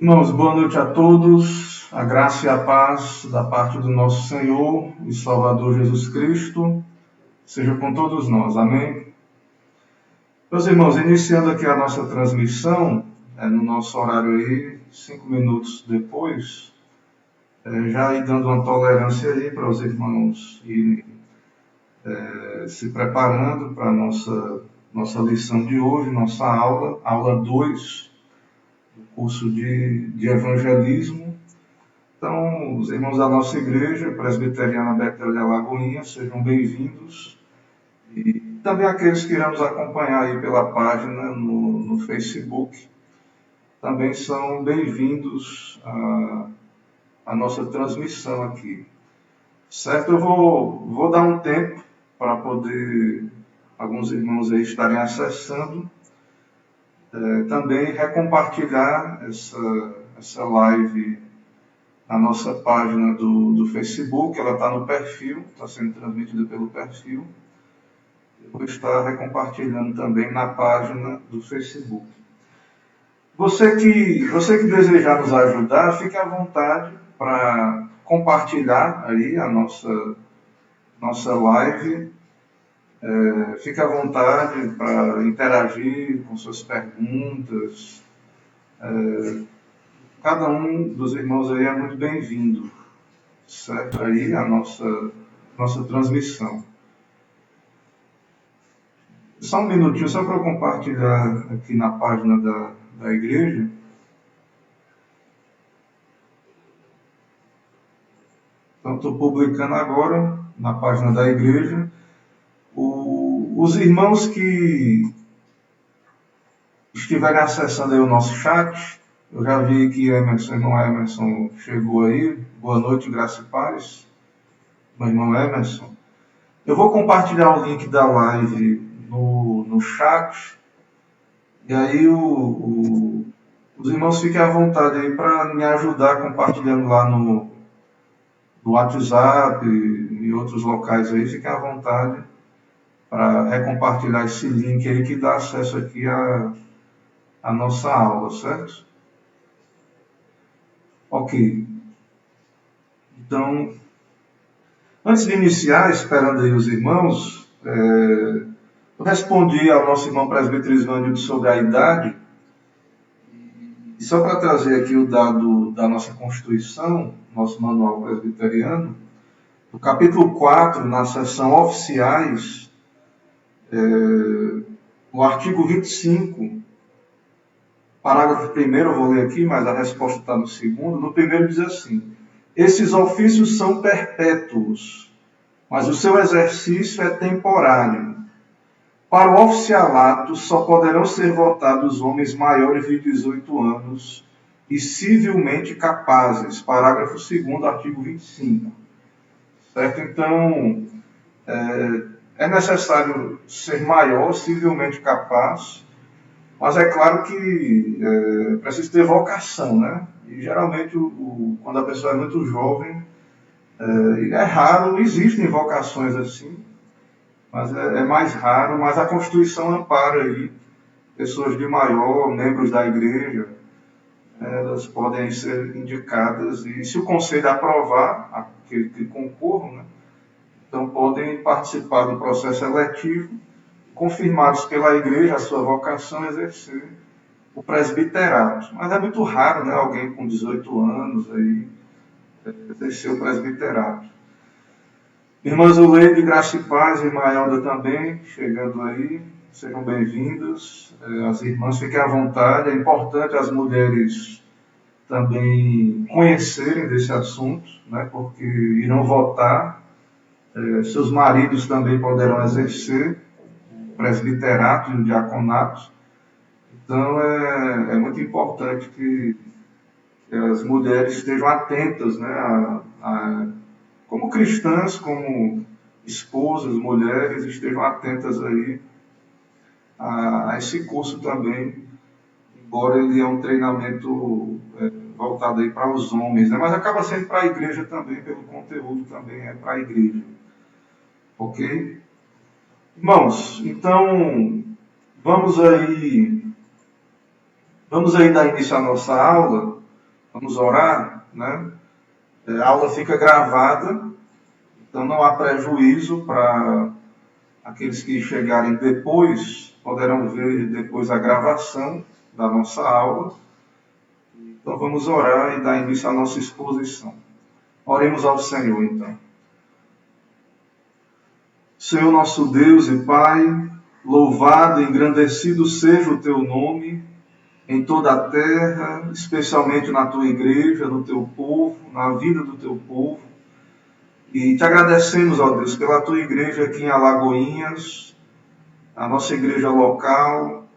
Irmãos, boa noite a todos. A graça e a paz da parte do nosso Senhor e Salvador Jesus Cristo seja com todos nós. Amém? Meus irmãos, iniciando aqui a nossa transmissão, no nosso horário aí, 5 minutos depois, já aí dando uma tolerância aí para os irmãos irem se preparando para a nossa lição de hoje, nossa aula 2 do curso de evangelismo. Então, os irmãos da nossa igreja, Presbiteriana Betel de Alagoinha, sejam bem-vindos. E também aqueles que irão nos acompanhar aí pela página no Facebook, também são bem-vindos à nossa transmissão aqui. Certo? Eu vou dar um tempo para poder alguns irmãos aí estarem acessando. Também recompartilhar essa live na nossa página do Facebook. Ela está no perfil, está sendo transmitida pelo perfil. Eu vou estar recompartilhando também na página do Facebook. Você que desejar nos ajudar, fique à vontade para compartilhar aí a nossa live. Fique à vontade para interagir com suas perguntas. Cada um dos irmãos aí é muito bem-vindo, certo? Aí a nossa transmissão. Só um minutinho, só para eu compartilhar aqui na página da igreja. Então, estou publicando agora na página da igreja. Os irmãos que estiverem acessando aí o nosso chat, eu já vi que irmão Emerson chegou aí. Boa noite, graça e paz. Meu irmão Emerson. Eu vou compartilhar o link da live no chat. E aí os irmãos fiquem à vontade aí para me ajudar compartilhando lá no WhatsApp e outros locais aí. Fiquem à vontade para recompartilhar esse link aí que dá acesso aqui à nossa aula, certo? Ok. Então, antes de iniciar, esperando aí os irmãos, eu respondi ao nosso irmão presbítero Isvânio sobre a idade. E só para trazer aqui o dado da nossa Constituição, nosso manual presbiteriano, no capítulo 4, na seção oficiais, o artigo 25, parágrafo 1º, eu vou ler aqui, mas a resposta está no 2º. No 1º diz assim: esses ofícios são perpétuos, mas o seu exercício é temporário. Para o oficialato só poderão ser votados homens maiores de 18 anos e civilmente capazes. Parágrafo 2º, artigo 25. Certo? Então, é necessário ser maior, civilmente capaz, mas é claro que precisa ter vocação, né? E geralmente, quando a pessoa é muito jovem, é raro, existem vocações assim, mas é mais raro, mas a Constituição ampara aí pessoas de maior, membros da igreja, elas podem ser indicadas, e se o conselho aprovar, aquele que concorram, né, então podem participar do processo eletivo, confirmados pela igreja a sua vocação, exercer o presbiterato. Mas é muito raro, né, alguém com 18 anos aí exercer o presbiterato. Irmãs Zuleide, graça e paz, irmã Elda também, chegando aí, sejam bem-vindas. As irmãs fiquem à vontade, é importante as mulheres também conhecerem desse assunto, né, porque irão votar, seus maridos também poderão exercer o presbiterato e o diaconato. Então é muito importante que as mulheres estejam atentas, né, como cristãs, como esposas, mulheres, estejam atentas aí a esse curso também, embora ele é um treinamento voltado aí para os homens, né? Mas acaba sendo para a igreja também, pelo conteúdo também é para a igreja. Ok? Irmãos, então vamos aí dar início à nossa aula. Vamos orar, né? A aula fica gravada, então não há prejuízo para aqueles que chegarem depois, poderão ver depois a gravação da nossa aula. Então vamos orar e dar início à nossa exposição. Oremos ao Senhor, então. Senhor nosso Deus e Pai, louvado e engrandecido seja o Teu nome em toda a terra, especialmente na Tua igreja, no Teu povo, na vida do Teu povo. E te agradecemos, ó Deus, pela Tua igreja aqui em Alagoinhas, a nossa igreja local.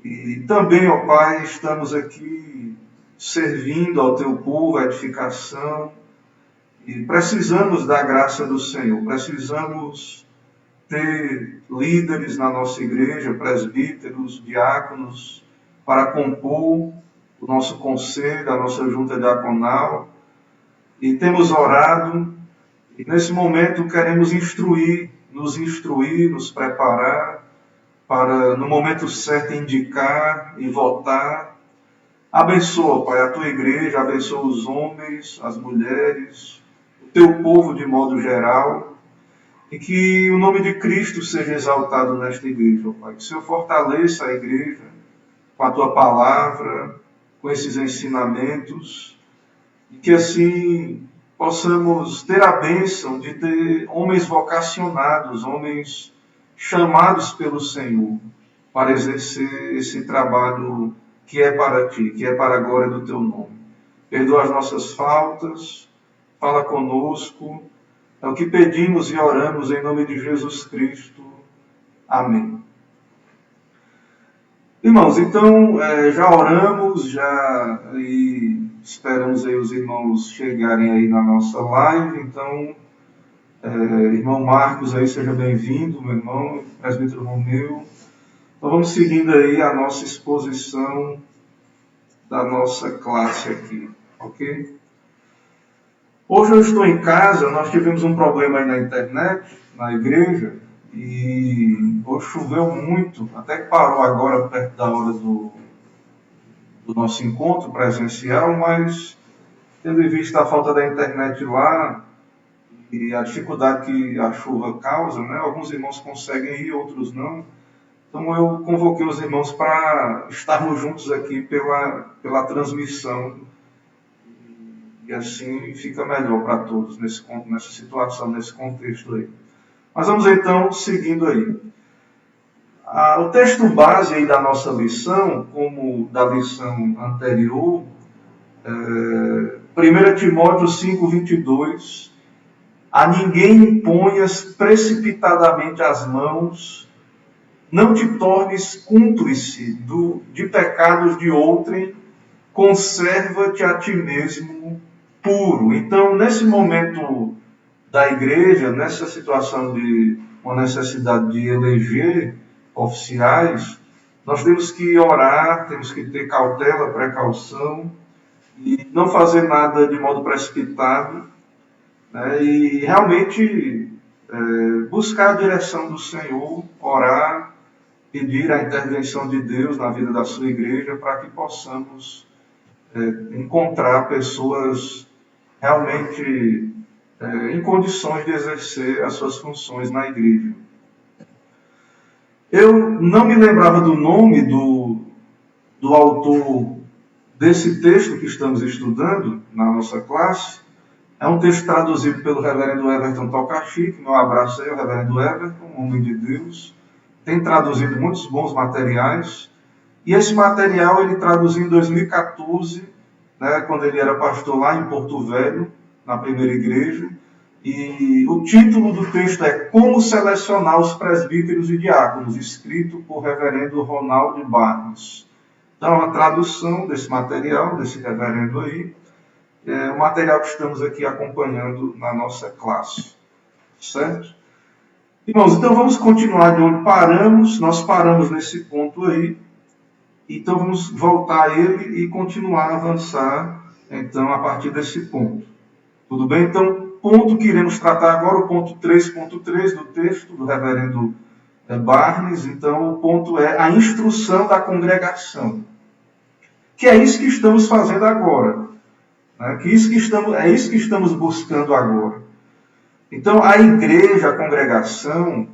E também, ó Pai, estamos aqui servindo ao Teu povo, a edificação. E precisamos da graça do Senhor, precisamos ter líderes na nossa igreja, presbíteros, diáconos, para compor o nosso conselho, a nossa junta diaconal. E temos orado, e nesse momento queremos nos preparar para, no momento certo, indicar e votar. Abençoa, Pai, a Tua igreja, abençoa os homens, as mulheres, Teu povo de modo geral, e que o nome de Cristo seja exaltado nesta igreja, ó Pai. Que o Senhor fortaleça a igreja com a Tua palavra, com esses ensinamentos, e que assim possamos ter a bênção de ter homens vocacionados, homens chamados pelo Senhor para exercer esse trabalho que é para Ti, que é para a glória do Teu nome. Perdoa as nossas faltas, fala conosco, é o que pedimos e oramos em nome de Jesus Cristo. Amém. Irmãos, então, já oramos, e esperamos aí os irmãos chegarem aí na nossa live. Então, irmão Marcos aí, seja bem-vindo, meu irmão, presbítero Romeu. Então, vamos seguindo aí a nossa exposição da nossa classe aqui, ok? Hoje eu estou em casa, nós tivemos um problema aí na internet, na igreja, e hoje choveu muito, até que parou agora perto da hora do nosso encontro presencial, mas tendo em vista a falta da internet lá e a dificuldade que a chuva causa, né, alguns irmãos conseguem ir, outros não. Então eu convoquei os irmãos para estarmos juntos aqui pela transmissão. E assim fica melhor para todos nessa situação, nesse contexto aí. Mas vamos então seguindo aí. O texto base aí da nossa lição, como da lição anterior, 1 Timóteo 5:22, a ninguém imponhas precipitadamente as mãos, não te tornes cúmplice de pecados de outrem, conserva-te a ti mesmo puro. Então, nesse momento da igreja, nessa situação de uma necessidade de eleger oficiais, nós temos que orar, temos que ter cautela, precaução, e não fazer nada de modo precipitado, né? E realmente buscar a direção do Senhor, orar, pedir a intervenção de Deus na vida da sua igreja, para que possamos encontrar pessoas realmente em condições de exercer as suas funções na igreja. Eu não me lembrava do nome do autor desse texto que estamos estudando na nossa classe. É um texto traduzido pelo reverendo Everton Tokachi, meu abraço aí ao reverendo Everton, homem de Deus. Tem traduzido muitos bons materiais. E esse material ele traduziu em 2014, né, quando ele era pastor lá em Porto Velho, na primeira igreja, e o título do texto é Como Selecionar os Presbíteros e Diáconos, escrito por reverendo Ronald Barnes. Então, a tradução desse material, desse reverendo aí, é o material que estamos aqui acompanhando na nossa classe, certo? Irmãos, então vamos continuar de onde paramos. Nós paramos nesse ponto aí. Então vamos voltar a ele e continuar a avançar, então, a partir desse ponto. Tudo bem? Então, ponto que iremos tratar agora, o ponto 3.3 do texto do reverendo Barnes. Então, o ponto é a instrução da congregação. Que é isso que estamos fazendo agora. né? É isso que estamos buscando agora. Então, a igreja, a congregação,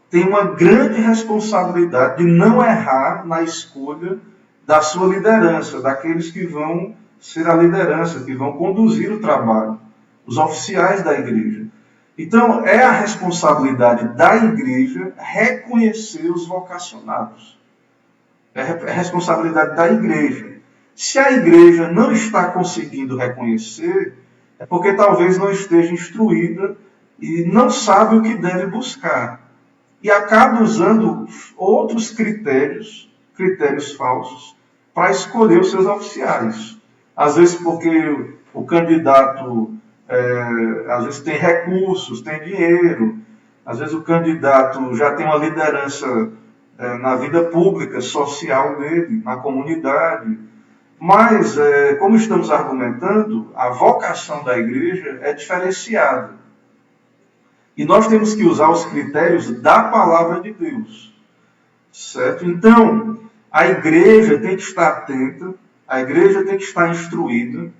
tem uma grande responsabilidade de não errar na escolha da sua liderança, daqueles que vão ser a liderança, que vão conduzir o trabalho, os oficiais da igreja. Então, é a responsabilidade da igreja reconhecer os vocacionados. É a responsabilidade da igreja. Se a igreja não está conseguindo reconhecer, é porque talvez não esteja instruída e não sabe o que deve buscar. E acaba usando outros critérios falsos, para escolher os seus oficiais. Às vezes porque o candidato às vezes tem recursos, tem dinheiro, às vezes o candidato já tem uma liderança na vida pública, social dele, na comunidade. Mas, como estamos argumentando, a vocação da igreja é diferenciada. E nós temos que usar os critérios da palavra de Deus. Certo? Então, a igreja tem que estar atenta, a igreja tem que estar instruída,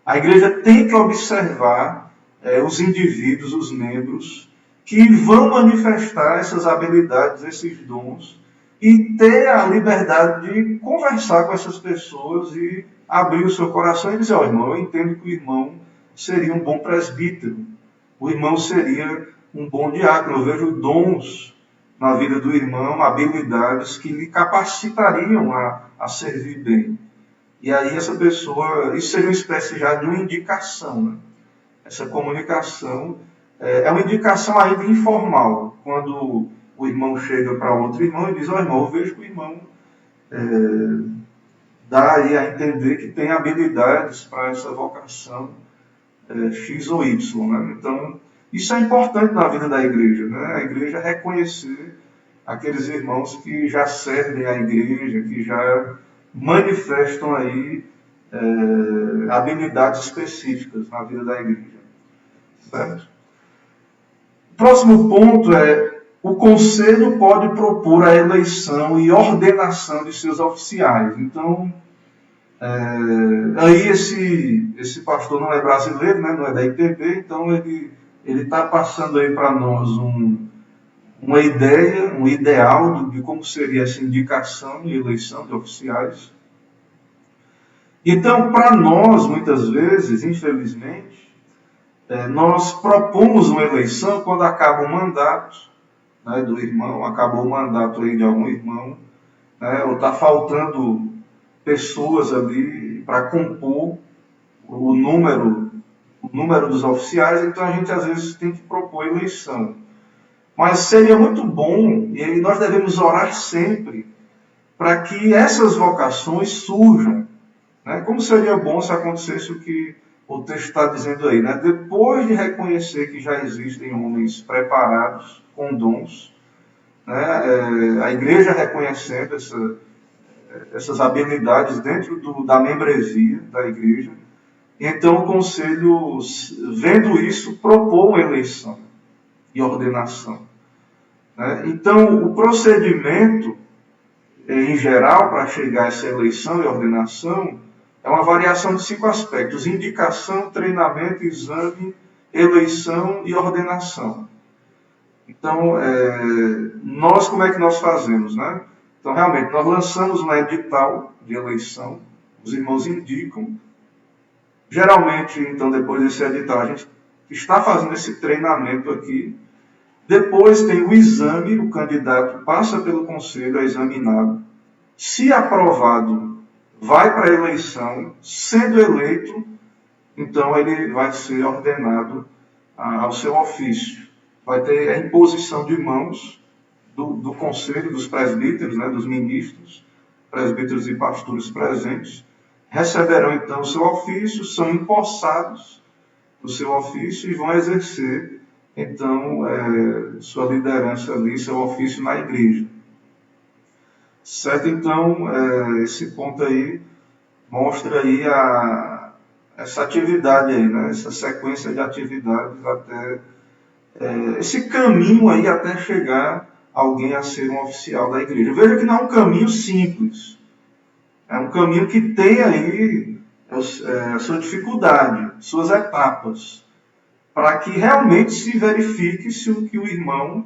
a igreja tem que observar os indivíduos, os membros, que vão manifestar essas habilidades, esses dons, e ter a liberdade de conversar com essas pessoas e abrir o seu coração e dizer, irmão, eu entendo que o irmão seria um bom presbítero, o irmão seria um bom diácono, eu vejo dons na vida do irmão, habilidades que lhe capacitariam a servir bem. E aí essa pessoa, isso seria uma espécie já de uma indicação, né? Essa comunicação é uma indicação ainda informal, quando o irmão chega para outro irmão e diz, irmão, eu vejo que o irmão dá aí a entender que tem habilidades para essa vocação X ou Y, né? Então, isso é importante na vida da igreja, né? A igreja reconhecer aqueles irmãos que já servem à igreja, que já manifestam aí habilidades específicas na vida da igreja. Certo? O próximo ponto o conselho pode propor a eleição e ordenação de seus oficiais. Então, aí esse pastor não é brasileiro, né? Não é da IPB, então ele está passando aí para nós uma ideia, um ideal de como seria essa indicação e eleição de oficiais. Então, para nós, muitas vezes, infelizmente, nós propomos uma eleição quando acaba o mandato, né, do irmão, acabou o mandato aí de algum irmão, né, ou está faltando pessoas ali para compor o número dos oficiais, então a gente às vezes tem que propor eleição. Mas seria muito bom, e nós devemos orar sempre, para que essas vocações surjam. Né? Como seria bom se acontecesse o que o texto está dizendo aí, né? Depois de reconhecer que já existem homens preparados, com dons, né? A igreja reconhecendo essas habilidades dentro da membresia da igreja, então o conselho, vendo isso, propôs uma eleição e ordenação. Né? Então, o procedimento, em geral, para chegar a essa eleição e ordenação, é uma variação de 5 aspectos: indicação, treinamento, exame, eleição e ordenação. Então, nós, como é que nós fazemos? Né? Então, realmente, nós lançamos um edital de eleição, os irmãos indicam. Geralmente, então, depois desse edital, a gente está fazendo esse treinamento aqui. Depois tem o exame, o candidato passa pelo conselho, é examinado. Se aprovado, vai para a eleição. Sendo eleito, então ele vai ser ordenado ao seu ofício. Vai ter a imposição de mãos do conselho, dos presbíteros, né, dos ministros, presbíteros e pastores presentes. Receberão então o seu ofício, são empossados no seu ofício e vão exercer então sua liderança ali, seu ofício na igreja. Certo? Então, esse ponto aí mostra aí essa atividade aí, né? Essa sequência de atividades até esse caminho aí até chegar alguém a ser um oficial da igreja. Veja que não é um caminho simples. É um caminho que tem aí a sua dificuldade, suas etapas, para que realmente se verifique se o que o irmão,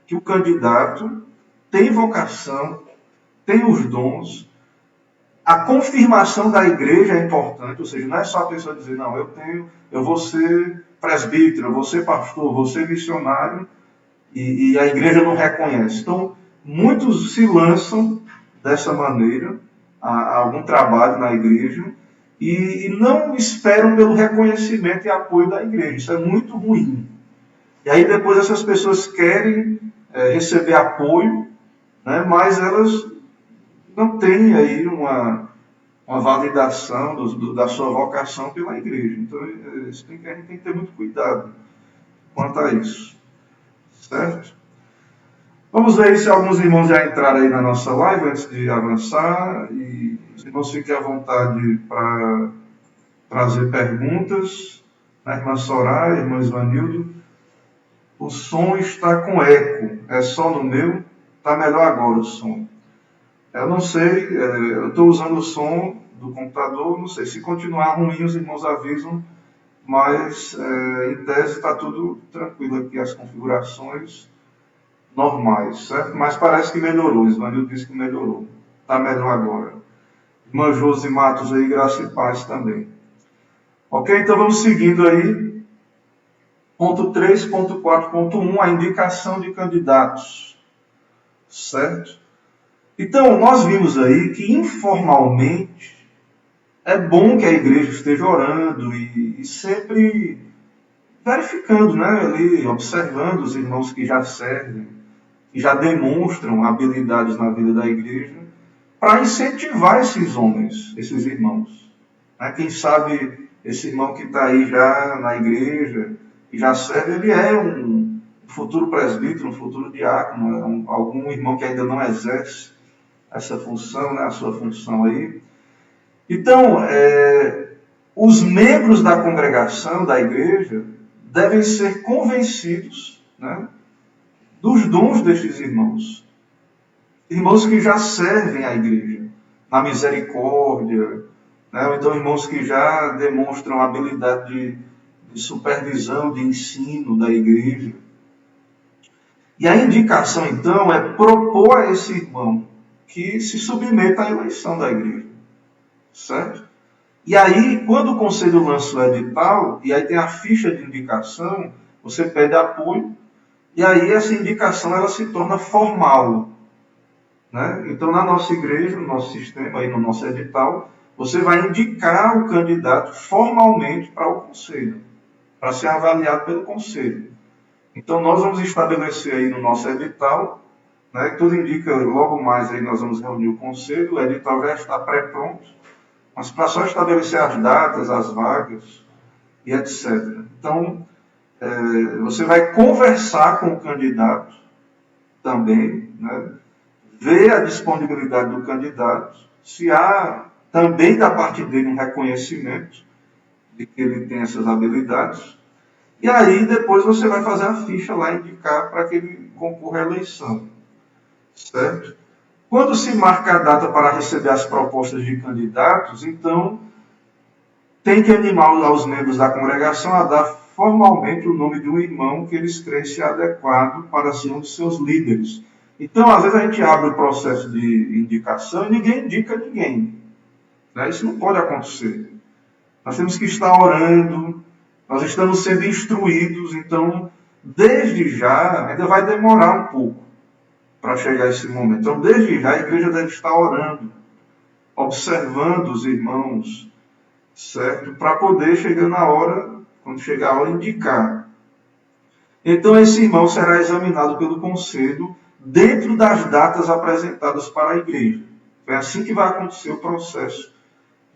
que o candidato tem vocação, tem os dons. A confirmação da igreja é importante, ou seja, não é só a pessoa dizer, não, eu vou ser presbítero, eu vou ser pastor, eu vou ser missionário, e a igreja não reconhece. Então, muitos se lançam dessa maneira a algum trabalho na igreja e não esperam pelo reconhecimento e apoio da igreja. Isso é muito ruim. E aí depois essas pessoas querem receber apoio, né, mas elas não têm aí uma validação da sua vocação pela igreja. Então, a gente tem que ter muito cuidado quanto a isso. Certo? Vamos ver se alguns irmãos já entraram aí na nossa live antes de avançar. E os irmãos fiquem à vontade para trazer perguntas. A irmã Soraya, a irmã Isvanildo. O som está com eco. É só no meu? Está melhor agora o som. Eu não sei, eu estou usando o som do computador, não sei. Se continuar ruim, os irmãos avisam. Mas, em tese, está tudo tranquilo aqui, as configurações normais, certo? Mas parece que melhorou, o Ismael disse que melhorou. Está melhor agora. Irmã Josi Matos aí, graça e paz também. Ok? Então vamos seguindo aí. Ponto 3.4.1, a indicação de candidatos. Certo? Então, nós vimos aí que informalmente é bom que a igreja esteja orando e sempre verificando, né, ali, observando os irmãos que já servem, que já demonstram habilidades na vida da igreja, para incentivar esses homens, esses irmãos. Né? Quem sabe esse irmão que está aí já na igreja, que já serve, ele é um futuro presbítero, um futuro diácono, algum irmão que ainda não exerce essa função, né, a sua função aí. Então, os membros da congregação, da igreja, devem ser convencidos, né, dos dons destes irmãos. Irmãos que já servem à igreja, na misericórdia, né, ou então irmãos que já demonstram habilidade de supervisão, de ensino da igreja. E a indicação, então, é propor a esse irmão que se submeta à eleição da igreja. Certo? E aí, quando o conselho lança o edital, e aí tem a ficha de indicação, você pede apoio, e aí essa indicação ela se torna formal. Né? Então, na nossa igreja, no nosso sistema, aí no nosso edital, você vai indicar o candidato formalmente para o conselho, para ser avaliado pelo conselho. Então, nós vamos estabelecer aí no nosso edital, né, tudo indica, logo mais aí nós vamos reunir o conselho, o edital já está pré-pronto, mas para só estabelecer as datas, as vagas e etc. Então, você vai conversar com o candidato também, né, ver a disponibilidade do candidato, se há também da parte dele um reconhecimento de que ele tem essas habilidades, e aí depois você vai fazer a ficha lá, indicar para que ele concorra à eleição. Certo? Quando se marca a data para receber as propostas de candidatos, então tem que animar os membros da congregação a dar formalmente o nome de um irmão que eles creem ser adequado para ser um de seus líderes. Então, às vezes a gente abre o processo de indicação e ninguém indica ninguém. Né? Isso não pode acontecer. Nós temos que estar orando, nós estamos sendo instruídos, então, desde já, ainda vai demorar um pouco para chegar a esse momento. Então, desde já, a igreja deve estar orando, observando os irmãos, certo? Para poder chegar na hora, quando chegar a hora, indicar. Então, esse irmão será examinado pelo conselho dentro das datas apresentadas para a igreja. É assim que vai acontecer o processo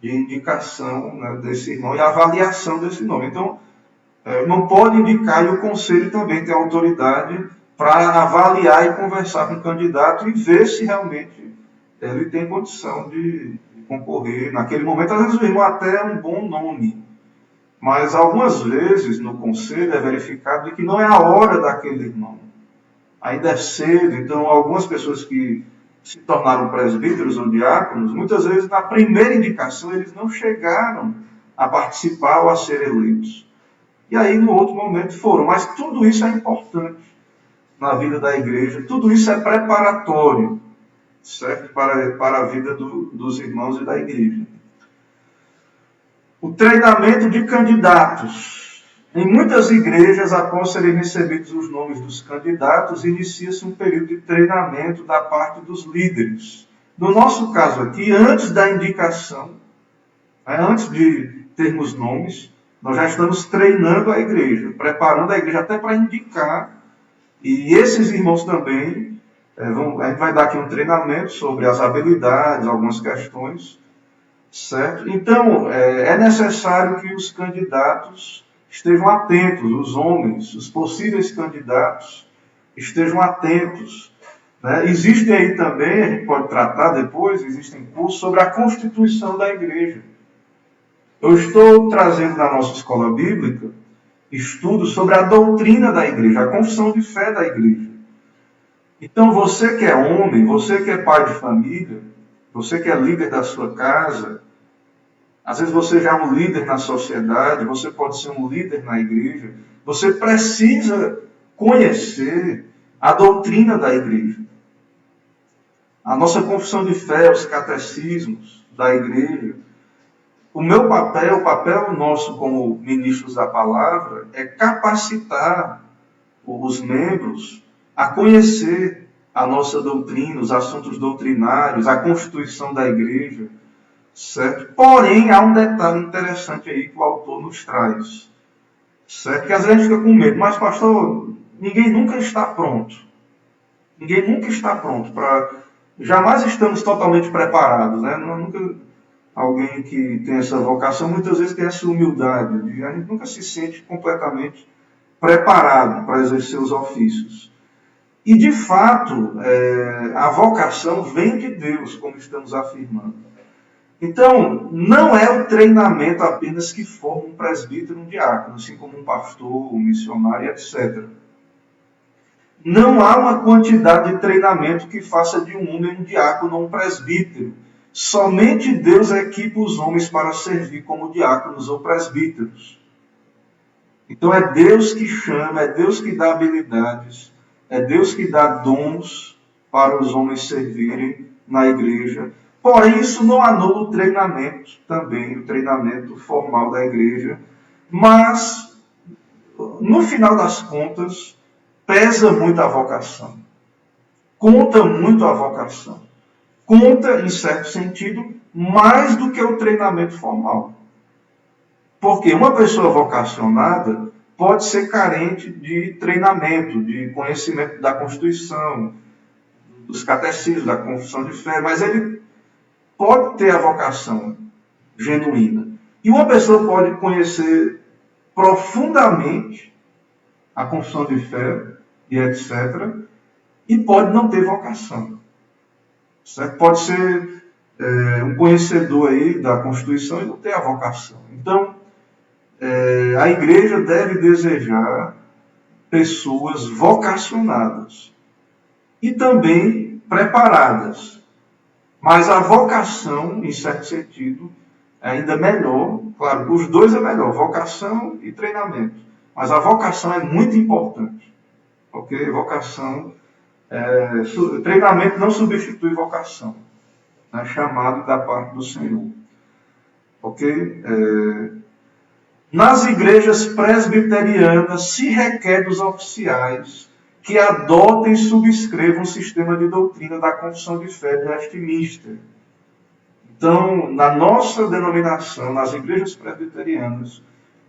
de indicação, né, desse irmão e avaliação desse nome. Então, não pode indicar, e o conselho também tem autoridade para avaliar e conversar com o candidato e ver se realmente ele tem condição de concorrer. Naquele momento, às vezes o irmão até é um bom nome, mas algumas vezes no conselho é verificado que não é a hora daquele irmão. Ainda é cedo, então algumas pessoas que se tornaram presbíteros ou diáconos, muitas vezes na primeira indicação eles não chegaram a participar ou a ser eleitos. E aí no outro momento foram. Mas tudo isso é importante na vida da igreja, tudo isso é preparatório, certo? Para a vida dos irmãos e da igreja. O treinamento de candidatos. Em muitas igrejas, após serem recebidos os nomes dos candidatos, inicia-se um período de treinamento da parte dos líderes. No nosso caso aqui, antes da indicação, antes de termos nomes, nós já estamos treinando a igreja, preparando a igreja até para indicar. E esses irmãos também, a gente vai dar aqui um treinamento sobre as habilidades, algumas questões, certo? Então, é necessário que os candidatos estejam atentos, os homens, os possíveis candidatos, estejam atentos. Né? Existem aí também, a gente pode tratar depois, existem cursos sobre a constituição da igreja. Eu estou trazendo na nossa escola bíblica estudos sobre a doutrina da igreja, a confissão de fé da igreja. Então, você que é homem, você que é pai de família, você que é líder da sua casa, às vezes você já é um líder na sociedade, você pode ser um líder na igreja. Você precisa conhecer a doutrina da igreja. A nossa confissão de fé, os catecismos da igreja. O meu papel, o papel nosso como ministros da palavra, é capacitar os membros a conhecer a nossa doutrina, os assuntos doutrinários, a constituição da igreja. Certo? Porém, há um detalhe interessante aí que o autor nos traz. Certo? Que às vezes a gente fica com medo. Mas, pastor, ninguém nunca está pronto. Ninguém nunca está pronto. Jamais estamos totalmente preparados. Né? Nunca, alguém que tem essa vocação, muitas vezes tem essa humildade. A gente nunca se sente completamente preparado para exercer os ofícios. E, de fato, a vocação vem de Deus, como estamos afirmando. Então, não é o treinamento apenas que forma um presbítero, um diácono, assim como um pastor, um missionário, etc. Não há uma quantidade de treinamento que faça de um homem um diácono ou um presbítero. Somente Deus equipa os homens para servir como diáconos ou presbíteros. Então é Deus que chama, é Deus que dá habilidades, é Deus que dá dons para os homens servirem na igreja. Porém, isso não anula o treinamento também, o treinamento formal da igreja. Mas, no final das contas, pesa muito a vocação. Conta muito a vocação. Conta, em certo sentido, mais do que o treinamento formal. Porque uma pessoa vocacionada pode ser carente de treinamento, de conhecimento da Constituição, dos catecismos, da confissão de fé, mas ele pode ter a vocação genuína. E uma pessoa pode conhecer profundamente a confissão de fé e etc. E pode não ter vocação. Certo? Pode ser um conhecedor aí da Constituição e não ter a vocação. Então, a igreja deve desejar pessoas vocacionadas e também preparadas. Mas a vocação, em certo sentido, é ainda melhor. Claro, os dois é melhor, vocação e treinamento. Mas a vocação é muito importante. Ok? Vocação, treinamento não substitui vocação. É chamado da parte do Senhor. Ok? Nas igrejas presbiterianas se requer dos oficiais que adotem e subscrevam um sistema de doutrina da confissão de fé de Westminster. Então, na nossa denominação, nas igrejas presbiterianas,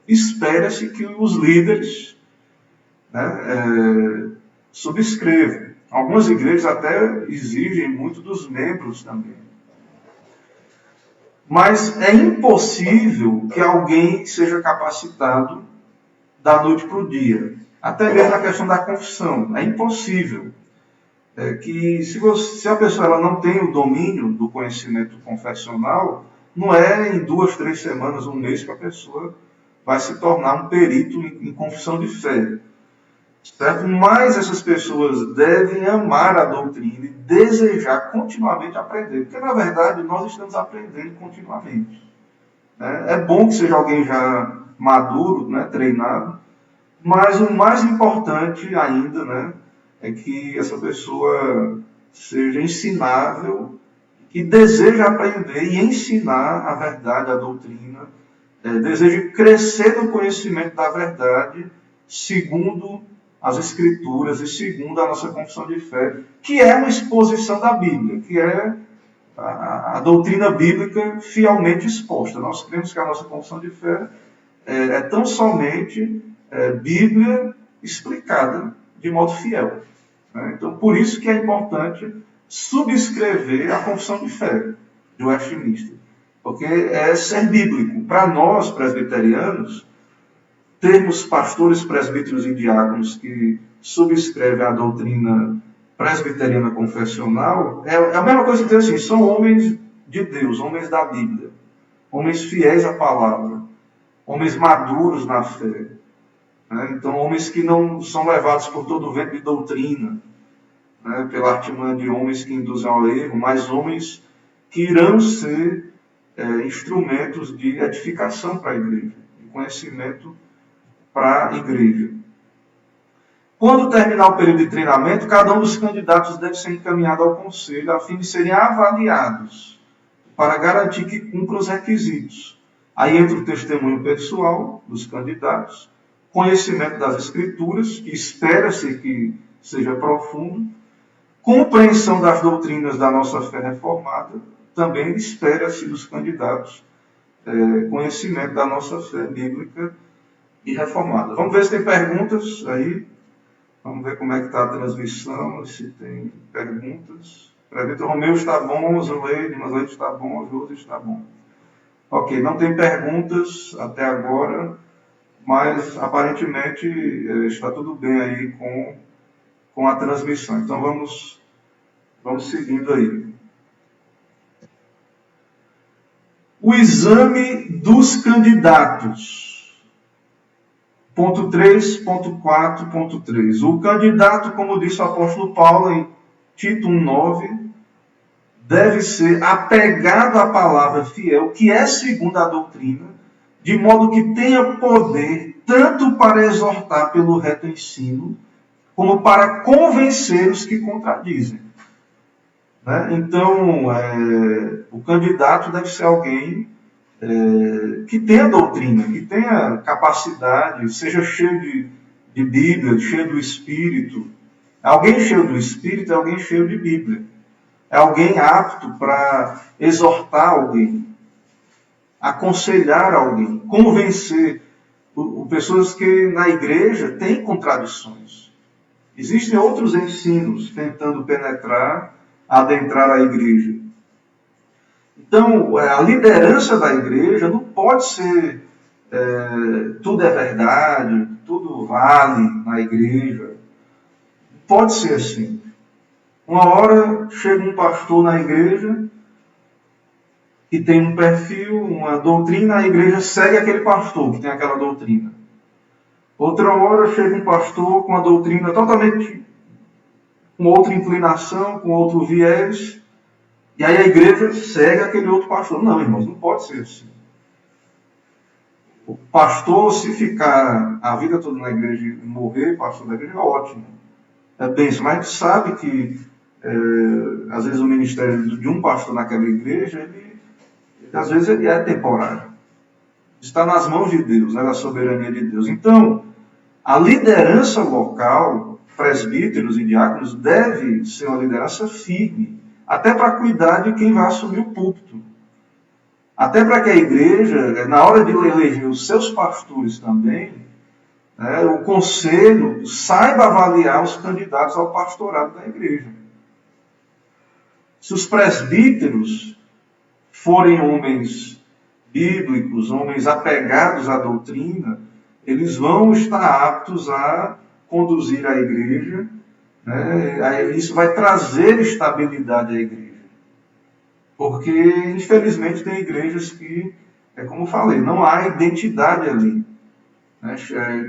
espera-se que os líderes subscrevam. Algumas igrejas até exigem muito dos membros também. Mas é impossível que alguém seja capacitado da noite para o dia. Até mesmo na questão da confissão. É impossível. Que se a pessoa ela não tem o domínio do conhecimento confessional, não é em 2, 3 semanas, um mês que a pessoa vai se tornar um perito em confissão de fé. certo? Mas essas pessoas devem amar a doutrina e desejar continuamente aprender, porque na verdade nós estamos aprendendo continuamente. Né? É bom que seja alguém já maduro, né, treinado, mas o mais importante ainda, né, é que essa pessoa seja ensinável e deseje aprender e ensinar a verdade, a doutrina, deseje crescer no conhecimento da verdade, segundo as Escrituras e segundo a nossa confissão de fé, que é uma exposição da Bíblia, que é a doutrina bíblica fielmente exposta. Nós cremos que a nossa confissão de fé é tão somente Bíblia explicada de modo fiel. Né? Então, por isso que é importante subscrever a confissão de fé de Westminster, porque é ser bíblico. Para nós, presbiterianos, termos pastores, presbíteros e diáconos que subscrevem a doutrina presbiteriana confessional, é a mesma coisa que dizer assim, são homens de Deus, homens da Bíblia, homens fiéis à palavra, homens maduros na fé. Né? Então, homens que não são levados por todo o vento de doutrina, né? Pela artimanha de homens que induzem ao erro, mas homens que irão ser instrumentos de edificação para a igreja, de conhecimento para a igreja. Quando terminar o período de treinamento, cada um dos candidatos deve ser encaminhado ao conselho a fim de serem avaliados para garantir que cumpram os requisitos. Aí entra o testemunho pessoal dos candidatos, conhecimento das Escrituras, que espera-se que seja profundo, compreensão das doutrinas da nossa fé reformada, também espera-se dos candidatos conhecimento da nossa fé bíblica e reformada. Vamos ver se tem perguntas aí. Vamos ver como é que está a transmissão, se tem perguntas. Presbítero Romeu está bom, Zuleide, Masleide está bom, Júlio está bom. Ok, não tem perguntas até agora, mas aparentemente está tudo bem aí com a transmissão. Então vamos seguindo aí. O exame dos candidatos. Ponto 3.4.3. O candidato, como disse o apóstolo Paulo em Tito 1,9, deve ser apegado à palavra fiel, que é segundo a doutrina, de modo que tenha poder tanto para exortar pelo reto ensino, como para convencer os que contradizem. Né? Então, o candidato deve ser alguém que tenha doutrina, que tenha capacidade, seja cheio de Bíblia, cheio do Espírito. Alguém cheio do Espírito é alguém cheio de Bíblia. É alguém apto para exortar alguém, aconselhar alguém, convencer pessoas que na igreja têm contradições. Existem outros ensinos tentando penetrar, adentrar a igreja. Então, a liderança da igreja não pode ser tudo é verdade, tudo vale na igreja. Não pode ser assim. Uma hora chega um pastor na igreja que tem um perfil, uma doutrina, a igreja segue aquele pastor que tem aquela doutrina. Outra hora chega um pastor com a doutrina totalmente com outra inclinação, com outro viés, e aí a igreja segue aquele outro pastor. Não, irmãos, não pode ser assim. O pastor, se ficar a vida toda na igreja e morrer, pastor da igreja, é ótimo. É bênção, mas a gente sabe que às vezes o ministério de um pastor naquela igreja, às vezes ele é temporário. Está nas mãos de Deus, né, da soberania de Deus. Então, a liderança local, presbíteros e diáconos, deve ser uma liderança firme, até para cuidar de quem vai assumir o púlpito. Até para que a igreja, na hora de eleger os seus pastores também, o conselho saiba avaliar os candidatos ao pastorado da igreja. Se os presbíteros forem homens bíblicos, homens apegados à doutrina, eles vão estar aptos a conduzir a igreja, né? Isso vai trazer estabilidade à igreja. Porque, infelizmente, tem igrejas que, como eu falei, não há identidade ali. né?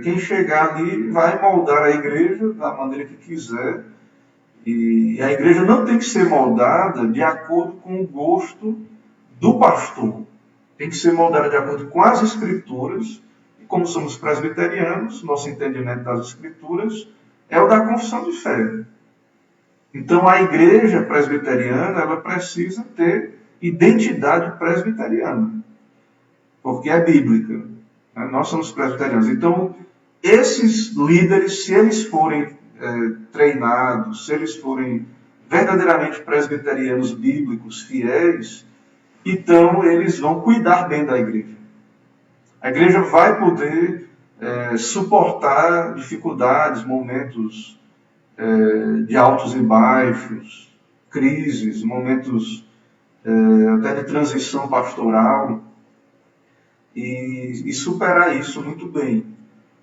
Quem chegar ali vai moldar a igreja da maneira que quiser, e a igreja não tem que ser moldada de acordo com o gosto do pastor. Tem que ser moldada de acordo com as Escrituras, e como somos presbiterianos, nosso entendimento das Escrituras é o da confissão de fé. Então a igreja presbiteriana, ela precisa ter identidade presbiteriana, porque é bíblica, né? Nós somos presbiterianos. Então, esses líderes, se eles forem treinados, se eles forem verdadeiramente presbiterianos bíblicos, fiéis, então eles vão cuidar bem da igreja. A igreja vai poder suportar dificuldades, momentos de altos e baixos, crises, momentos até de transição pastoral, e superar isso muito bem.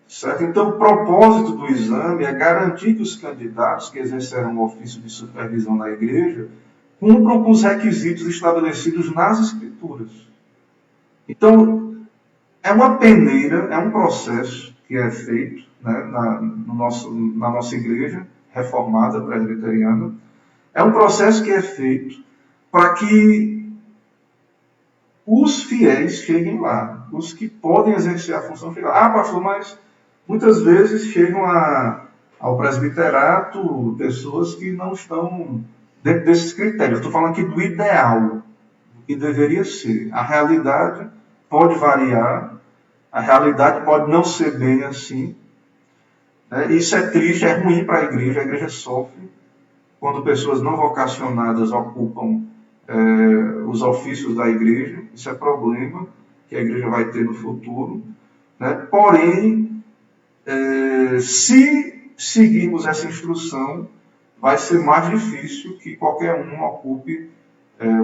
Certo? Então, o propósito do exame é garantir que os candidatos que exercerão o ofício de supervisão na igreja cumpram com os requisitos estabelecidos nas Escrituras. Então, é uma peneira, é um processo que é feito, né, na nossa igreja reformada presbiteriana. É um processo que é feito para que os fiéis cheguem lá, os que podem exercer a função cheguem lá. Ah, pastor, mas muitas vezes chegam ao presbiterato pessoas que não estão dentro desses critérios. Estou falando aqui do ideal, do que deveria ser. A realidade pode variar, a realidade pode não ser bem assim. Né? Isso é triste, é ruim para a igreja sofre quando pessoas não vocacionadas ocupam os ofícios da igreja. Isso é problema que a igreja vai ter no futuro. Né? Porém, se seguirmos essa instrução, vai ser mais difícil que qualquer um ocupe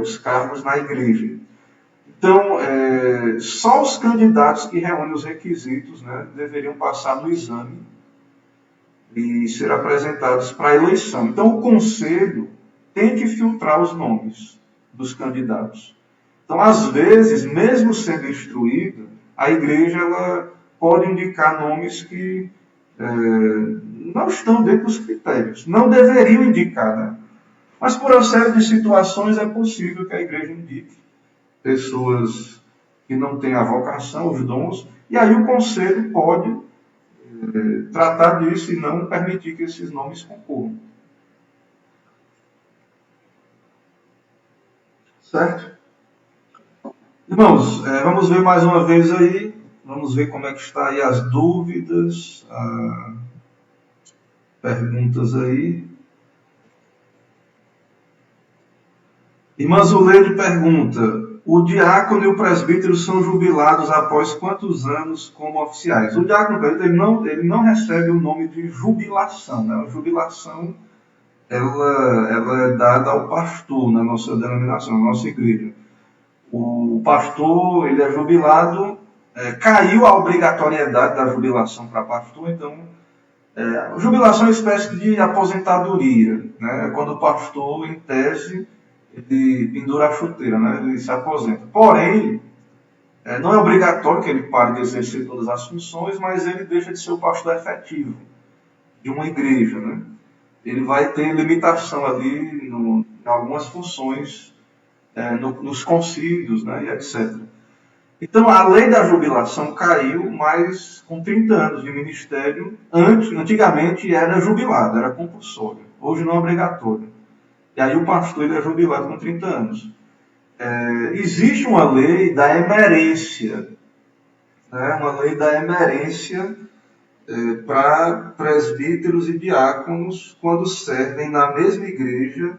os cargos na igreja. Então, só os candidatos que reúnem os requisitos, né, deveriam passar no exame e ser apresentados para a eleição. Então, o conselho tem que filtrar os nomes dos candidatos. Então, às vezes, mesmo sendo instruída, a igreja ela pode indicar nomes que não estão dentro dos critérios. Não deveriam indicar, né? Mas por uma série de situações é possível que a igreja indique pessoas que não têm a vocação, os dons, e aí o conselho pode tratar disso e não permitir que esses nomes concorram. Certo? Irmãos, vamos ver mais uma vez aí. Vamos ver como é que está aí as dúvidas, perguntas aí. Irmã Zuleide pergunta: o diácono e o presbítero são jubilados após quantos anos como oficiais? O diácono e o presbítero ele não recebe o nome de jubilação. Né? A jubilação ela é dada ao pastor na nossa denominação, na nossa igreja. O pastor ele é jubilado, caiu a obrigatoriedade da jubilação para pastor, então a jubilação é uma espécie de aposentadoria, né? Quando o pastor, em tese, ele pendura a chuteira, né? Ele se aposenta. Porém, não é obrigatório que ele pare de exercer todas as funções, mas ele deixa de ser o pastor efetivo de uma igreja, né? Ele vai ter limitação ali em algumas funções, nos concílios, né? E etc. Então, a lei da jubilação caiu, mas com 30 anos de ministério, antigamente era jubilado, era compulsório. Hoje não é obrigatório. E aí o pastor ele é jubilado com 30 anos. Existe uma lei da emerência, né? Uma lei da emerência para presbíteros e diáconos quando servem na mesma igreja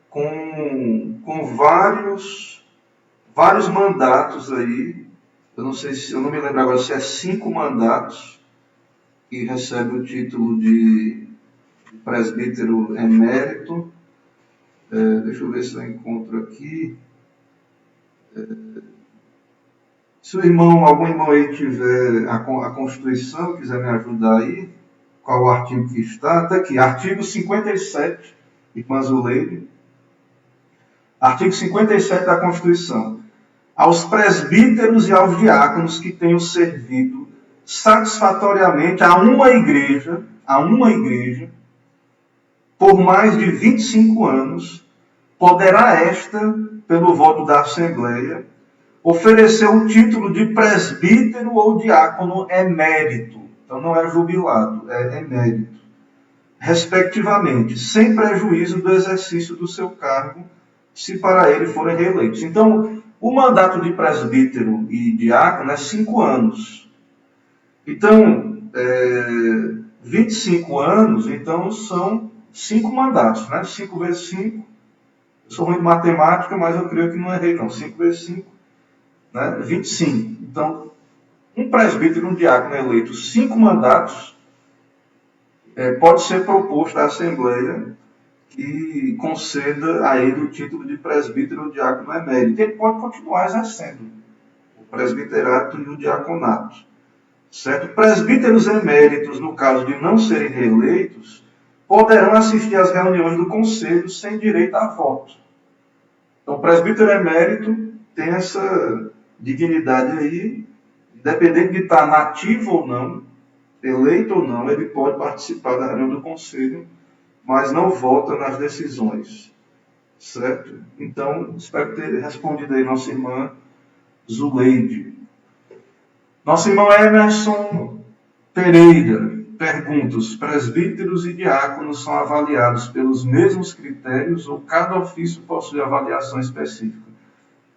com vários mandatos aí. Eu não me lembro agora se é 5 mandatos que recebe o título de presbítero emérito. Deixa eu ver se eu encontro aqui. Se algum irmão aí tiver a Constituição, quiser me ajudar aí, qual o artigo que está? Está aqui, artigo 57, irmã Zuleide. Artigo 57 da Constituição. Aos presbíteros e aos diáconos que tenham servido satisfatoriamente a uma igreja, por mais de 25 anos, poderá esta, pelo voto da Assembleia, oferecer o título de presbítero ou diácono emérito. Então não é jubilado, é emérito. Respectivamente, sem prejuízo do exercício do seu cargo, se para ele forem reeleitos. Então, o mandato de presbítero e diácono é 5 anos. Então, 25 anos, então são 5 mandatos, né? 5 vezes 5. Eu sou ruim de matemática, mas eu creio que não errei, não. 5 vezes 5, né? 25. Então, um presbítero e um diácono eleito 5 mandatos, pode ser proposto à Assembleia que conceda a ele o título de presbítero ou diácono emérito. Ele pode continuar exercendo o presbiterato e o diaconato. Certo? Presbíteros eméritos, no caso de não serem reeleitos, poderão assistir às reuniões do conselho sem direito a voto. Então, o presbítero emérito tem essa dignidade aí, independente de estar nativo ou não, eleito ou não, ele pode participar da reunião do conselho, mas não vota nas decisões. Certo? Então, espero ter respondido aí nossa irmã Zuleide. Nosso irmão Emerson Pereira pergunta: os presbíteros e diáconos são avaliados pelos mesmos critérios ou cada ofício possui avaliação específica?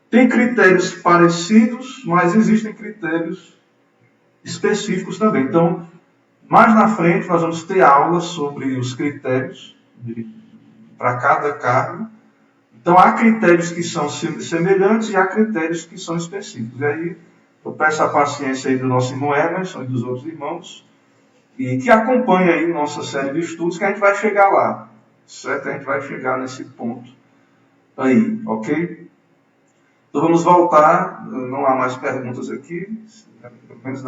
Tem critérios parecidos, mas existem critérios específicos também. Então, mais na frente nós vamos ter aulas sobre os critérios para cada cargo. Então, há critérios que são semelhantes e há critérios que são específicos. E aí, eu peço a paciência aí do nosso irmão Emerson e dos outros irmãos, e que acompanhe aí nossa série de estudos, que a gente vai chegar lá, certo? A gente vai chegar nesse ponto aí, ok? Então vamos voltar, não há mais perguntas aqui, pelo menos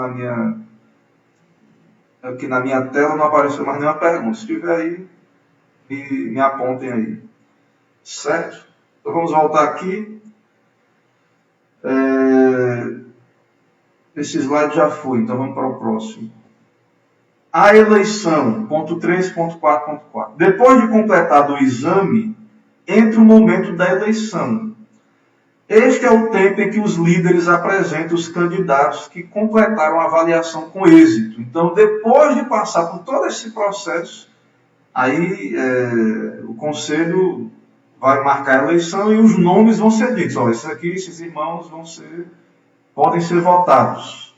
aqui na minha tela não apareceu mais nenhuma pergunta. Se tiver aí, me apontem aí, certo? Então vamos voltar aqui. Esse slide já foi, então vamos para o próximo. A eleição, ponto 3.4.4. Depois de completado o exame, entra o momento da eleição. Este é o tempo em que os líderes apresentam os candidatos que completaram a avaliação com êxito. Então, depois de passar por todo esse processo, aí o conselho vai marcar a eleição e os nomes vão ser ditos. Olha, esses irmãos podem ser votados.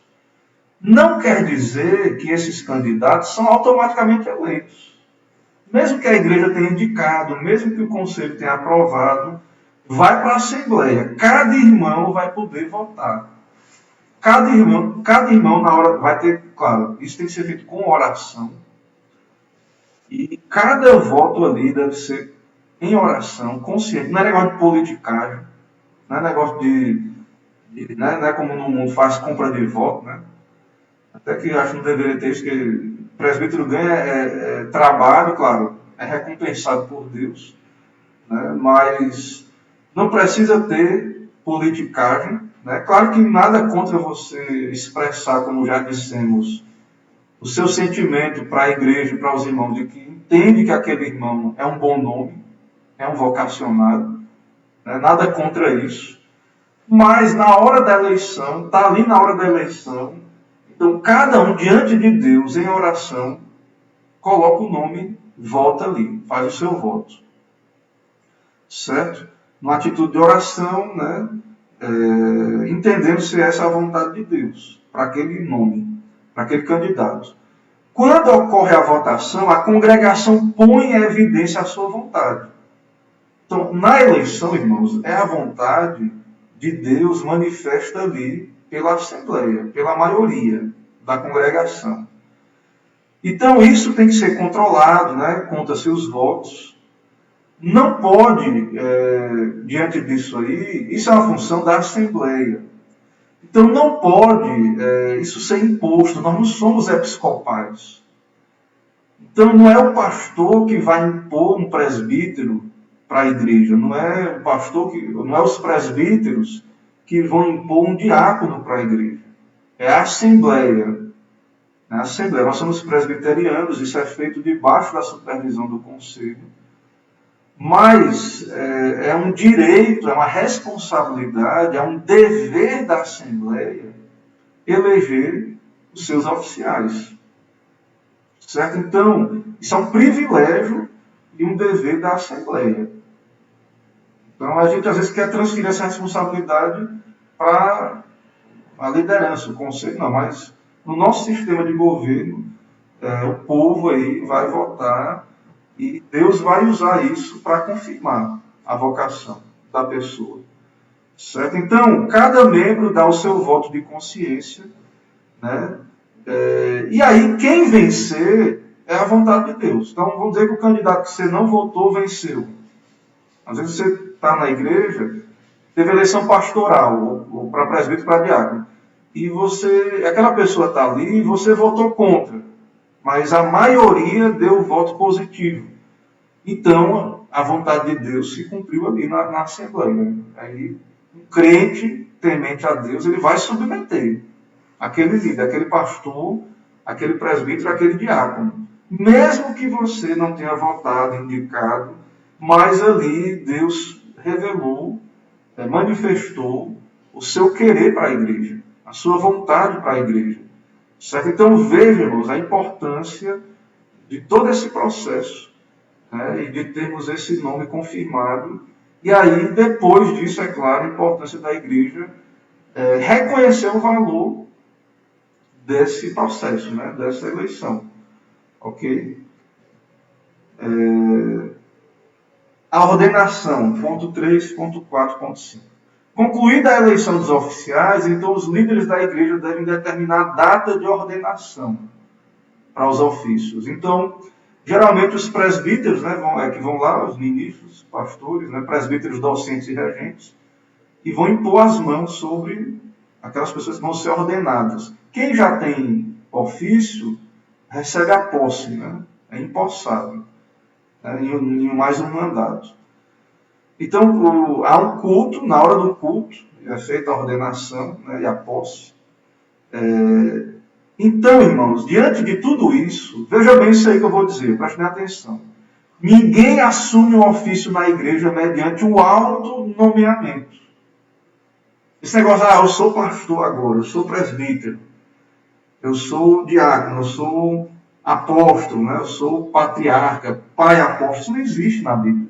Não quer dizer que esses candidatos são automaticamente eleitos. Mesmo que a igreja tenha indicado, mesmo que o conselho tenha aprovado, vai para a Assembleia. Cada irmão vai poder votar. Cada irmão na hora vai ter, claro, isso tem que ser feito com oração. E cada voto ali deve ser em oração, consciente. Não é negócio de politicagem, não é negócio não é como no mundo faz compra de voto, né? Até que acho que não deveria ter isso, que o presbítero ganha trabalho, claro, é recompensado por Deus, né? Mas não precisa ter politicagem, né? Claro que nada contra você expressar, como já dissemos, o seu sentimento para a igreja e para os irmãos, de que entende que aquele irmão é um bom nome, é um vocacionado, né? Nada contra isso. Mas na hora da eleição, está ali na hora da eleição, então cada um diante de Deus em oração, coloca o nome, vota ali, faz o seu voto. Certo? Numa atitude de oração, né? Entendendo se essa é a vontade de Deus, para aquele nome, para aquele candidato. Quando ocorre a votação, a congregação põe em evidência a sua vontade. Então, na eleição, irmãos, é a vontade de Deus manifesta ali pela Assembleia, pela maioria da congregação. Então, isso tem que ser controlado, né? Conta-se os votos. Não pode, diante disso aí, isso é uma função da Assembleia. Então, não pode isso ser imposto. Nós não somos episcopais. Então, não é o pastor que vai impor um presbítero para a igreja. Não é o pastor não é os presbíteros que vão impor um diácono para a igreja. É a Assembleia. Na Assembleia, nós somos presbiterianos, isso é feito debaixo da supervisão do Conselho, mas é um direito, é uma responsabilidade, é um dever da Assembleia eleger os seus oficiais. Certo? Então, isso é um privilégio e um dever da Assembleia. Então, a gente às vezes quer transferir essa responsabilidade para a liderança, o conselho, não, mas no nosso sistema de governo, o povo aí vai votar e Deus vai usar isso para confirmar a vocação da pessoa. Certo? Então, cada membro dá o seu voto de consciência, né? E aí, quem vencer é a vontade de Deus. Então, vamos dizer que o candidato que você não votou venceu. Às vezes você está na igreja, teve eleição pastoral, ou para presbítero, para diácono, e aquela pessoa está ali e você votou contra, mas a maioria deu voto positivo. Então, a vontade de Deus se cumpriu ali na Assembleia. Aí, um crente temente a Deus, ele vai submeter aquele líder, aquele pastor, aquele presbítero, aquele diácono. Mesmo que você não tenha votado, indicado, mas ali Deus revelou, manifestou o seu querer para a igreja, a sua vontade para a igreja. Certo? Então vejam, irmãos, a importância de todo esse processo, né, e de termos esse nome confirmado. E aí, depois disso, é claro, a importância da igreja reconhecer o valor desse processo, né, dessa eleição. Ok? A ordenação, ponto 3, ponto 4, ponto 5. Concluída a eleição dos oficiais, então os líderes da igreja devem determinar a data de ordenação para os ofícios. Então, geralmente os presbíteros, né, que vão lá, os ministros, pastores, né, presbíteros docentes e regentes, e vão impor as mãos sobre aquelas pessoas que vão ser ordenadas. Quem já tem ofício, recebe a posse, né? É empossado, né? Em mais um mandato. Então, há um culto, na hora do culto, é feita a ordenação, né, e a posse. Então, irmãos, diante de tudo isso, veja bem isso aí que eu vou dizer, prestem atenção. Ninguém assume um ofício na igreja mediante o autonomeamento. Esse negócio, eu sou pastor agora, eu sou presbítero, eu sou diácono, eu sou apóstolo, né? Eu sou patriarca, pai apóstolo. Isso não existe na Bíblia.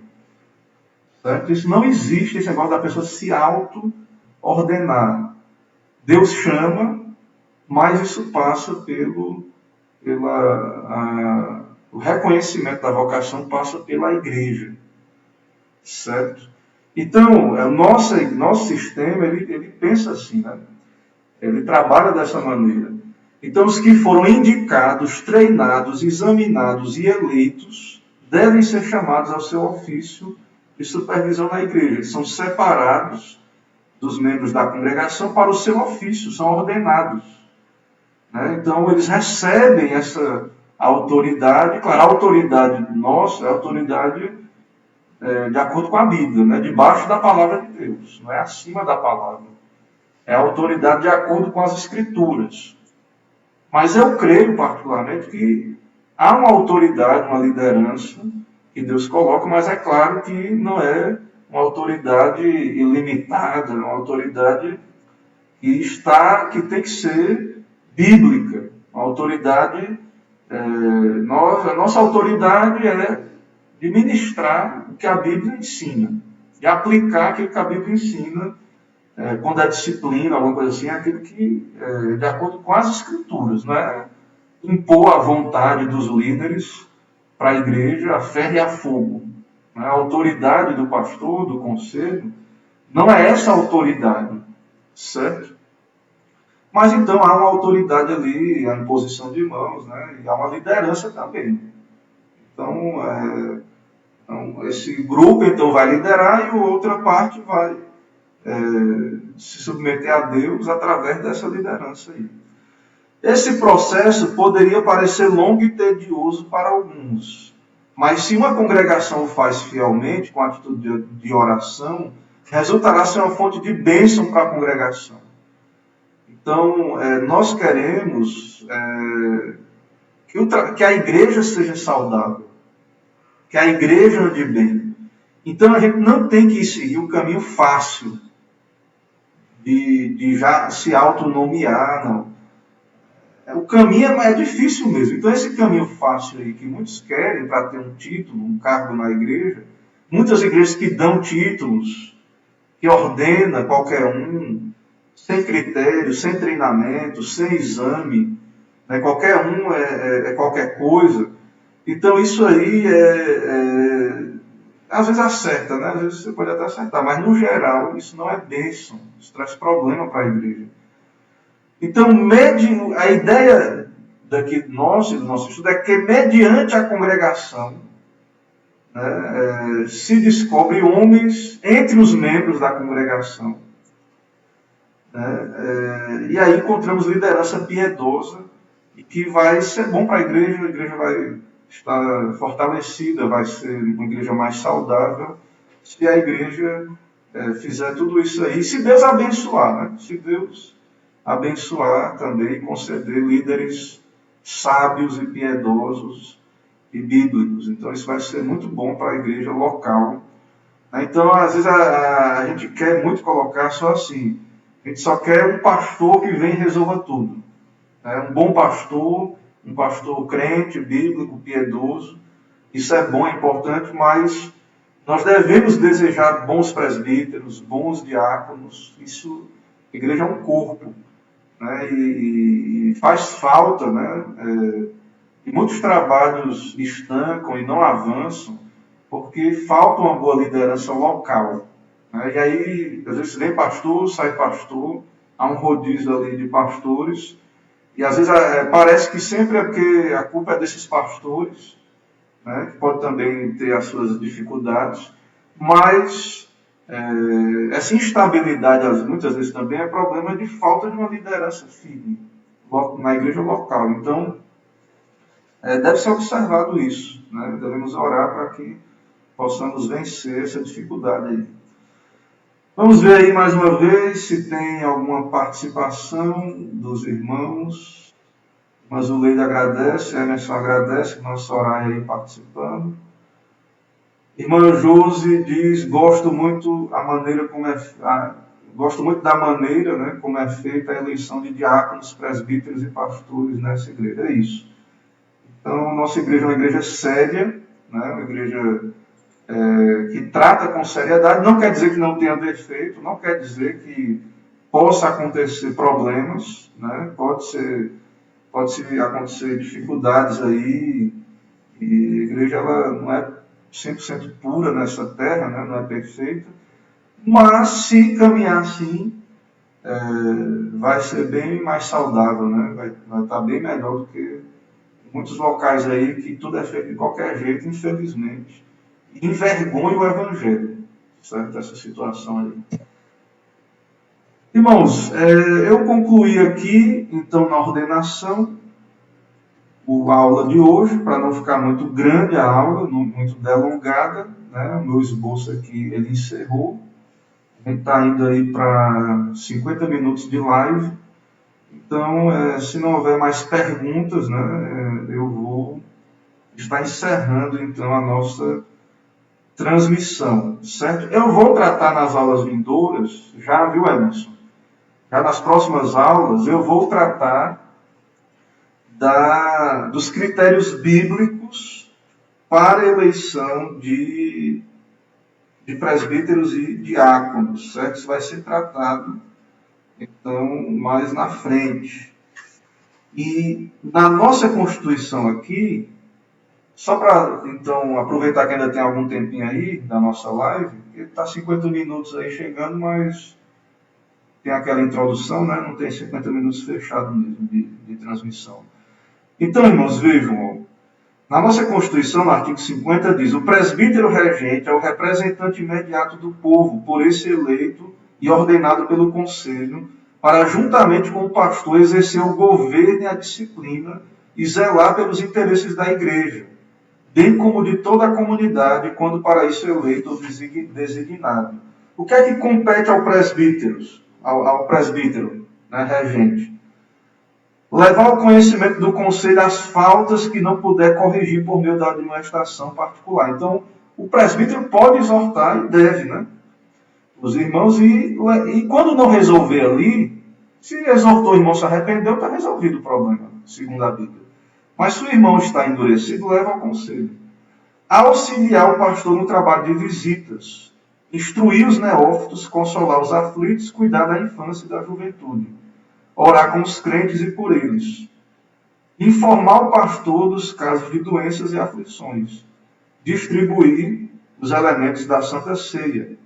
Certo? Isso não existe, esse negócio da pessoa se auto-ordenar. Deus chama, mas isso passa o reconhecimento da vocação passa pela igreja. Certo? Então, o nosso sistema, ele pensa assim, né? Ele trabalha dessa maneira. Então, os que foram indicados, treinados, examinados e eleitos devem ser chamados ao seu ofício de supervisão na igreja. Eles são separados dos membros da congregação para o seu ofício, são ordenados. Né? Então, eles recebem essa autoridade. Claro, a autoridade nossa é a autoridade de acordo com a Bíblia, né? Debaixo da palavra de Deus, não é acima da palavra. É a autoridade de acordo com as Escrituras. Mas eu creio, particularmente, que há uma autoridade, uma liderança que Deus coloca, mas é claro que não é uma autoridade ilimitada, uma autoridade que tem que ser bíblica. Uma autoridade, a nossa autoridade é de ministrar o que a Bíblia ensina, de aplicar aquilo que a Bíblia ensina. Quando é disciplina, alguma coisa assim, é aquilo que, de acordo com as Escrituras, não é impor a vontade dos líderes para a igreja a ferro e a fogo. Não é? A autoridade do pastor, do conselho, não é essa autoridade, certo? Mas então há uma autoridade ali, a imposição de mãos, né? E há uma liderança também. Então, esse grupo então vai liderar e a outra parte vai se submeter a Deus através dessa liderança aí. Esse processo poderia parecer longo e tedioso para alguns, mas se uma congregação o faz fielmente, com atitude de oração, resultará ser uma fonte de bênção para a congregação. Então, nós queremos que a igreja seja saudável, que a igreja ande bem. Então, a gente não tem que seguir o caminho fácil de já se autonomear, não. O caminho é difícil mesmo. Então, esse caminho fácil aí que muitos querem para ter um título, um cargo na igreja, muitas igrejas que dão títulos, que ordena qualquer um, sem critério, sem treinamento, sem exame, né? Qualquer um é qualquer coisa. Então, isso aí às vezes acerta, né? Às vezes você pode até acertar, mas no geral isso não é bênção, isso traz problema para a igreja. Então, a ideia daqui do nosso estudo é que, mediante a congregação, né, se descobre homens entre os membros da congregação. Né, e aí encontramos liderança piedosa, e que vai ser bom para a igreja vai estar fortalecida, vai ser uma igreja mais saudável, se a igreja fizer tudo isso aí. Se Deus abençoar, né? Se Deus abençoar também e conceder líderes sábios e piedosos e bíblicos. Então isso vai ser muito bom para a igreja local. Então, às vezes, a gente quer muito colocar só assim. A gente só quer um pastor que vem e resolva tudo. Um bom pastor, um pastor crente, bíblico, piedoso. Isso é bom, é importante, mas nós devemos desejar bons presbíteros, bons diáconos. Isso, a igreja é um corpo. Né, e faz falta, né, e muitos trabalhos estancam e não avançam porque falta uma boa liderança local. Né, e aí, às vezes vem pastor, sai pastor, há um rodízio ali de pastores, e às vezes parece que sempre é porque a culpa é desses pastores, né, que pode também ter as suas dificuldades, mas essa instabilidade, muitas vezes, também é problema de falta de uma liderança firme na igreja local. Então, deve ser observado isso. Né? Devemos orar para que possamos vencer essa dificuldade aí. Vamos ver aí mais uma vez se tem alguma participação dos irmãos. Mas o Leide agradece, a Emerson agradece, nossa Soraya aí participando. Irmã Josi diz, gosto muito da maneira, né, como é feita a eleição de diáconos, presbíteros e pastores nessa igreja. É isso. Então, nossa igreja é uma igreja séria, né, uma igreja que trata com seriedade. Não quer dizer que não tenha defeito, não quer dizer que possa acontecer problemas, né, pode acontecer dificuldades aí, e a igreja ela não é 100% pura nessa terra, né? Não é perfeita, mas se caminhar assim, vai ser bem mais saudável, né? Vai estar bem melhor do que muitos locais aí que tudo é feito de qualquer jeito, infelizmente, e envergonha o Evangelho, certo? Essa situação aí. Irmãos, eu concluí aqui, então, na ordenação, a aula de hoje, para não ficar muito grande a aula, muito delongada, né? O meu esboço aqui, ele encerrou. A gente está indo aí para 50 minutos de live. Então, se não houver mais perguntas, né, eu vou estar encerrando, então, a nossa transmissão, certo? Eu vou tratar nas aulas vindouras, já viu, Emerson? Já nas próximas aulas, eu vou tratar dos critérios bíblicos para a eleição de presbíteros e diáconos, certo? Isso vai ser tratado, então, mais na frente. E na nossa Constituição aqui, só para, então, aproveitar que ainda tem algum tempinho aí da nossa live, porque está 50 minutos aí chegando, mas tem aquela introdução, né? Não tem 50 minutos fechado mesmo de transmissão. Então, irmãos, vejam, na nossa Constituição, no artigo 50, diz: o presbítero regente é o representante imediato do povo, por esse eleito e ordenado pelo conselho, para, juntamente com o pastor, exercer o governo e a disciplina e zelar pelos interesses da igreja, bem como de toda a comunidade, quando para isso é eleito ou designado. O que é que compete ao presbítero? né, regente. Levar ao conhecimento do conselho as faltas que não puder corrigir por meio da administração particular. Então, o presbítero pode exortar e deve, né? Os irmãos, e quando não resolver ali, se exortou o irmão se arrependeu, está resolvido o problema, segundo a Bíblia. Mas se o irmão está endurecido, leva ao conselho. Auxiliar o pastor no trabalho de visitas, instruir os neófitos, consolar os aflitos, cuidar da infância e da juventude, orar com os crentes e por eles, informar o pastor dos casos de doenças e aflições, distribuir os elementos da Santa Ceia,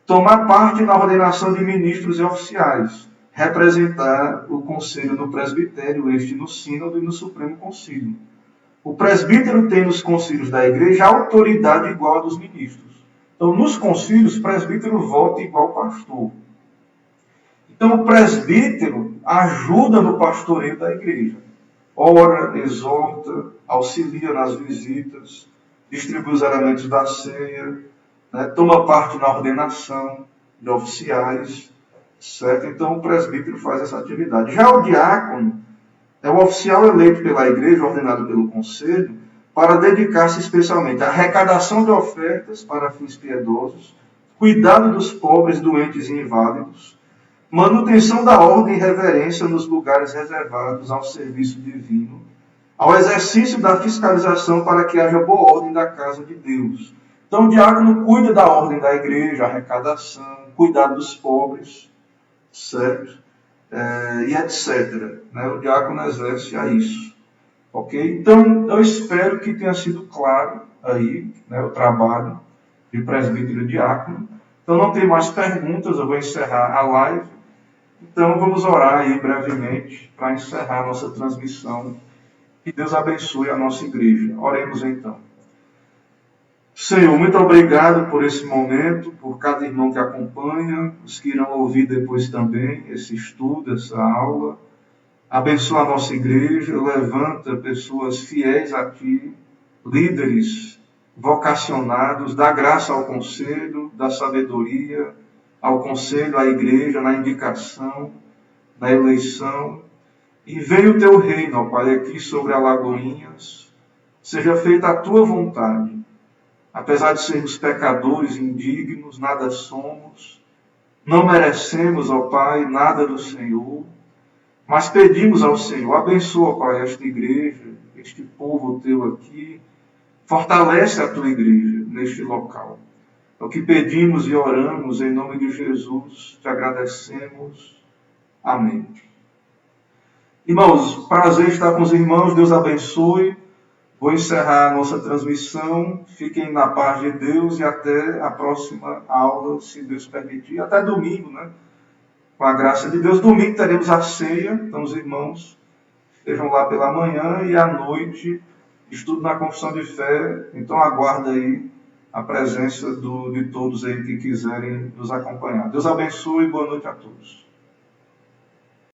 tomar parte na ordenação de ministros e oficiais, representar o conselho no presbitério, este no sínodo e no Supremo Concílio. O presbítero tem nos concílios da igreja autoridade igual a dos ministros. Então, nos concílios, o presbítero vota igual ao pastor. Então, o presbítero ajuda no pastoreio da igreja. Ora, exorta, auxilia nas visitas, distribui os elementos da ceia, né, toma parte na ordenação de oficiais, certo? Então, o presbítero faz essa atividade. Já o diácono é o oficial eleito pela igreja, ordenado pelo conselho, para dedicar-se especialmente à arrecadação de ofertas para fins piedosos, cuidado dos pobres, doentes e inválidos, manutenção da ordem e reverência nos lugares reservados ao serviço divino, ao exercício da fiscalização para que haja boa ordem da casa de Deus. Então, o diácono cuida da ordem da igreja, arrecadação, cuidado dos pobres, certo? E etc. Né? O diácono exerce a isso. Ok? Então, eu espero que tenha sido claro aí, né, o trabalho de presbítero e diácono. Então, não tem mais perguntas, eu vou encerrar a live. Então, vamos orar aí brevemente para encerrar a nossa transmissão. Que Deus abençoe a nossa igreja. Oremos então. Senhor, muito obrigado por esse momento, por cada irmão que acompanha, os que irão ouvir depois também esse estudo, essa aula. Abençoa a nossa igreja, levanta pessoas fiéis a Ti, líderes vocacionados, dá graça ao conselho, dá sabedoria ao conselho, à igreja, na indicação, na eleição. E venha o Teu reino, ó Pai, aqui sobre Alagoinhas, seja feita a Tua vontade. Apesar de sermos pecadores, indignos, nada somos, não merecemos, ó Pai, nada do Senhor, mas pedimos ao Senhor, abençoa, Pai, esta igreja, este povo Teu aqui, fortalece a Tua igreja neste local. É o que pedimos e oramos em nome de Jesus, te agradecemos. Amém. Irmãos, prazer estar com os irmãos, Deus abençoe. Vou encerrar a nossa transmissão. Fiquem na paz de Deus e até a próxima aula, se Deus permitir. Até domingo, né? Com a graça de Deus. Domingo teremos a ceia. Então, os irmãos estejam lá pela manhã e à noite, estudo na confissão de fé. Então, aguarda aí a presença de todos aí que quiserem nos acompanhar. Deus abençoe e boa noite a todos.